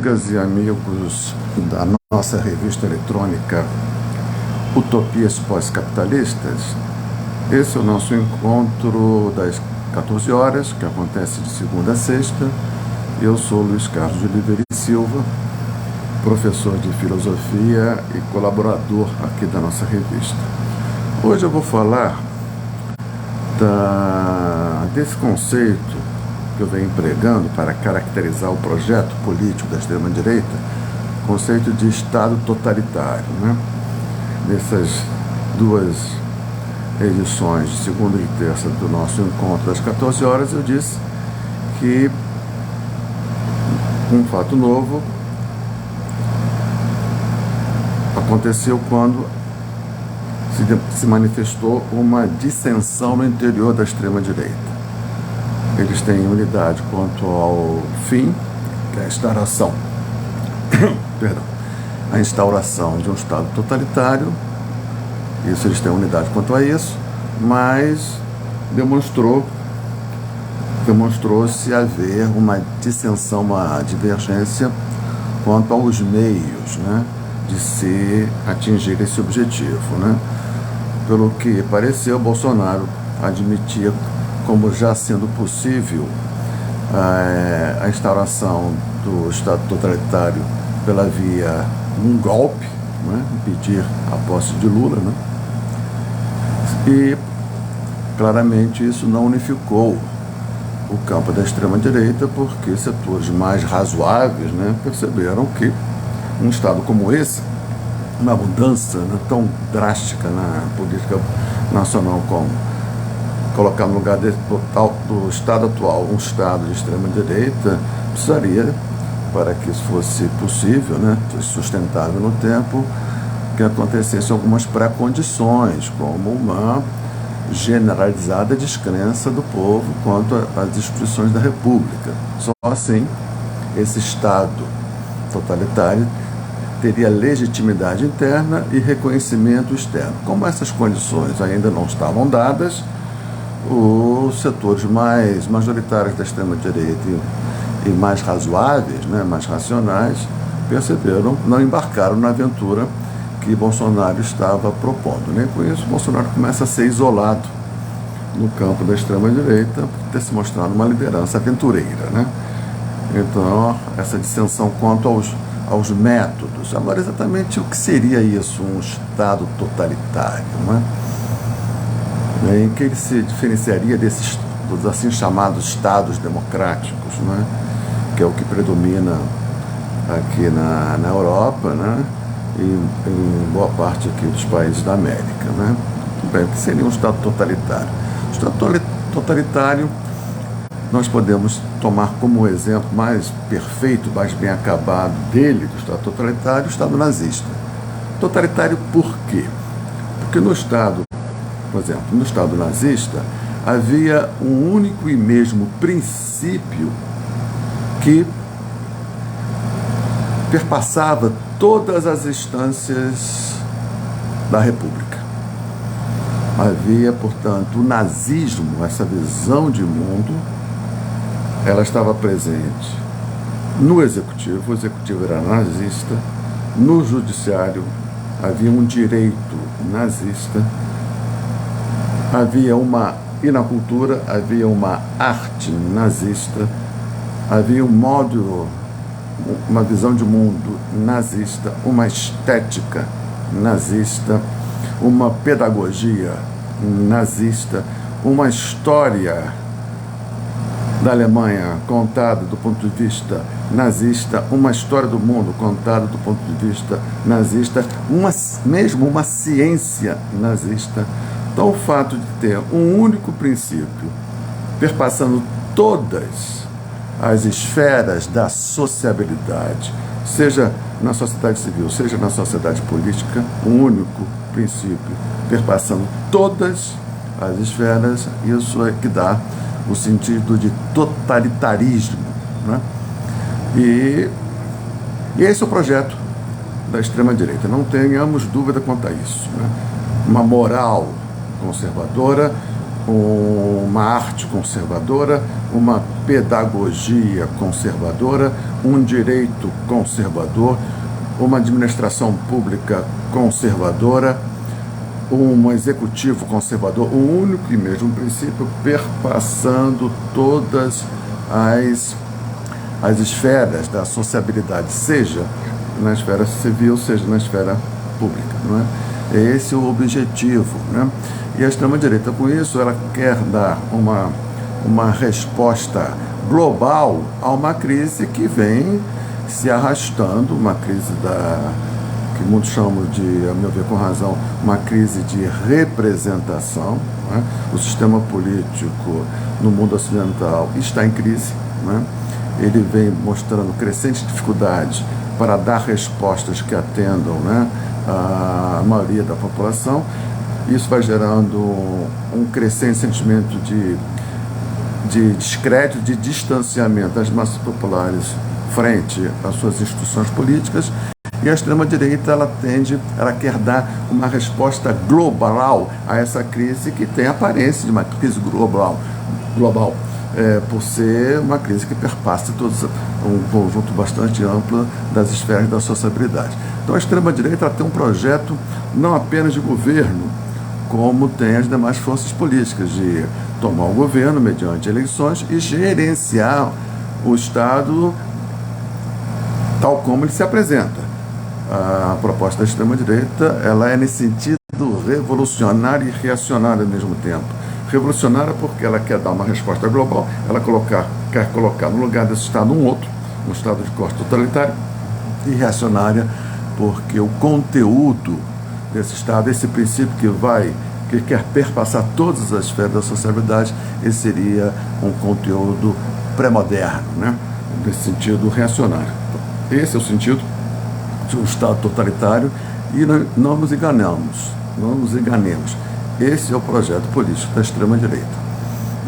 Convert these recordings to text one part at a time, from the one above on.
Amigas e amigos da nossa revista eletrônica Utopias Pós-Capitalistas, esse é o nosso encontro das 14 horas, que acontece de segunda a sexta. Eu sou Luiz Carlos de Oliveira e Silva, professor de filosofia e colaborador aqui da nossa revista. Hoje eu vou falar desse conceito que eu venho empregando para caracterizar o projeto político da extrema-direita, conceito de Estado totalitário, né? Nessas duas edições, de segunda e terça, do nosso encontro das 14 horas, eu disse que um fato novo aconteceu quando se manifestou uma dissensão no interior da extrema-direita. Eles têm unidade quanto ao fim, que é a instauração, a instauração de um Estado totalitário. Isso, eles têm unidade quanto a isso, mas demonstrou-se haver uma dissensão, uma divergência quanto aos meios, né, de se atingir esse objetivo, né? Pelo que pareceu, Bolsonaro admitia como já sendo possível a instauração do Estado totalitário pela via um golpe, né, impedir a posse de Lula, né? E claramente isso não unificou o campo da extrema-direita, porque setores mais razoáveis, né, perceberam que um Estado como esse, uma mudança, né, tão drástica na política nacional como colocar no lugar do Estado atual um Estado de extrema-direita, precisaria, para que isso fosse possível, né, sustentável no tempo, que acontecessem algumas pré-condições, como uma generalizada descrença do povo quanto às instituições da República. Só assim, esse Estado totalitário teria legitimidade interna e reconhecimento externo. Como essas condições ainda não estavam dadas, os setores mais majoritários da extrema-direita e mais razoáveis, né, mais racionais, perceberam, não embarcaram na aventura que Bolsonaro estava propondo, né? Com isso, Bolsonaro começa a ser isolado no campo da extrema-direita, por ter se mostrado uma liderança aventureira, né? Então, essa dissensão quanto aos métodos. Agora, exatamente o que seria isso, um Estado totalitário, né? Em que ele se diferenciaria dos assim chamados Estados democráticos, né? Que é o que predomina aqui na Europa, né? E em boa parte aqui dos países da América, né? Bem, o que seria um Estado totalitário? O Estado totalitário, nós podemos tomar como exemplo mais perfeito, mais bem acabado dele, do Estado totalitário, o Estado nazista. Totalitário por quê? Porque no Estado, por exemplo, no Estado nazista, havia um único e mesmo princípio que perpassava todas as instâncias da República. Havia, portanto, o nazismo, essa visão de mundo, ela estava presente no executivo, o executivo era nazista, no judiciário havia um direito nazista, e na cultura havia uma arte nazista, havia uma visão de mundo nazista, uma estética nazista, uma pedagogia nazista, uma história da Alemanha contada do ponto de vista nazista, uma história do mundo contada do ponto de vista nazista, mesmo uma ciência nazista. Então, o fato de ter um único princípio perpassando todas as esferas da sociabilidade, seja na sociedade civil, seja na sociedade política, um único princípio perpassando todas as esferas, isso é que dá o sentido de totalitarismo, né? E esse é o projeto da extrema-direita, não tenhamos dúvida quanto a isso, né? Uma moral conservadora, uma arte conservadora, uma pedagogia conservadora, um direito conservador, uma administração pública conservadora, um executivo conservador, o único e mesmo princípio perpassando todas as esferas da sociabilidade, seja na esfera civil, seja na esfera pública, não é? Esse é o objetivo, né? E a extrema-direita, com isso, ela quer dar uma resposta global a uma crise que vem se arrastando, uma crise que muitos chamam de, a meu ver com razão, uma crise de representação, né? O sistema político no mundo ocidental está em crise, né? Ele vem mostrando crescente dificuldade para dar respostas que atendam, né, a maioria da população. Isso vai gerando um crescente sentimento de descrédito, de distanciamento das massas populares frente às suas instituições políticas. E a extrema-direita, ela quer dar uma resposta global a essa crise que tem a aparência de uma crise global, por ser uma crise que perpassa um conjunto bastante amplo das esferas da sociabilidade. Então a extrema-direita tem um projeto não apenas de governo, como tem as demais forças políticas, de tomar o governo mediante eleições e gerenciar o Estado tal como ele se apresenta. A proposta da extrema-direita, ela é nesse sentido revolucionária e reacionária ao mesmo tempo. Revolucionária porque ela quer dar uma resposta global, ela quer colocar no lugar desse Estado um Estado de corte totalitário, e reacionária porque o conteúdo desse Estado, esse princípio que quer perpassar todas as esferas da sociabilidade, esse seria um conteúdo pré-moderno, né? Nesse sentido reacionário. Esse é o sentido de um Estado totalitário e não nos enganemos. Esse é o projeto político da extrema-direita.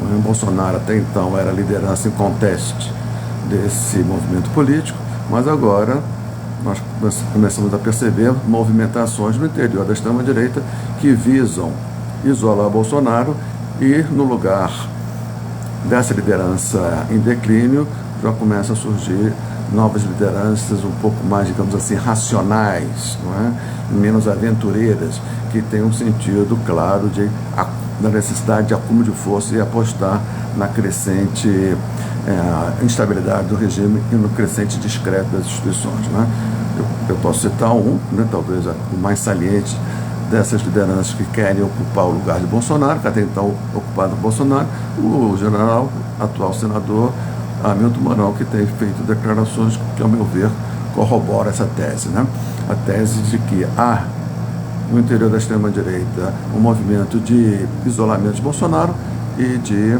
O Bolsonaro até então era a liderança inconteste desse movimento político, mas agora nós começamos a perceber movimentações no interior da extrema-direita que visam isolar Bolsonaro e, no lugar dessa liderança em declínio, já começa a surgir novas lideranças um pouco mais, digamos assim, racionais, não é? Menos aventureiras, que têm um sentido claro da necessidade de acúmulo de força e apostar na crescente instabilidade do regime e no crescente descrédito das instituições, não é? Eu posso citar né, talvez o mais saliente dessas lideranças que querem ocupar o lugar de Bolsonaro, que até então ocupado por Bolsonaro, o general, atual senador Hamilton Mourão, que tem feito declarações que, ao meu ver, corroboram essa tese, né? A tese de que há no interior da extrema-direita um movimento de isolamento de Bolsonaro e de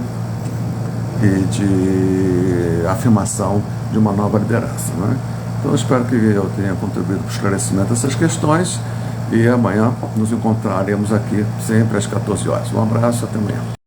afirmação de uma nova liderança, né? Então, eu espero que eu tenha contribuído para o esclarecimento dessas questões e amanhã nos encontraremos aqui sempre às 14 horas. Um abraço, até amanhã.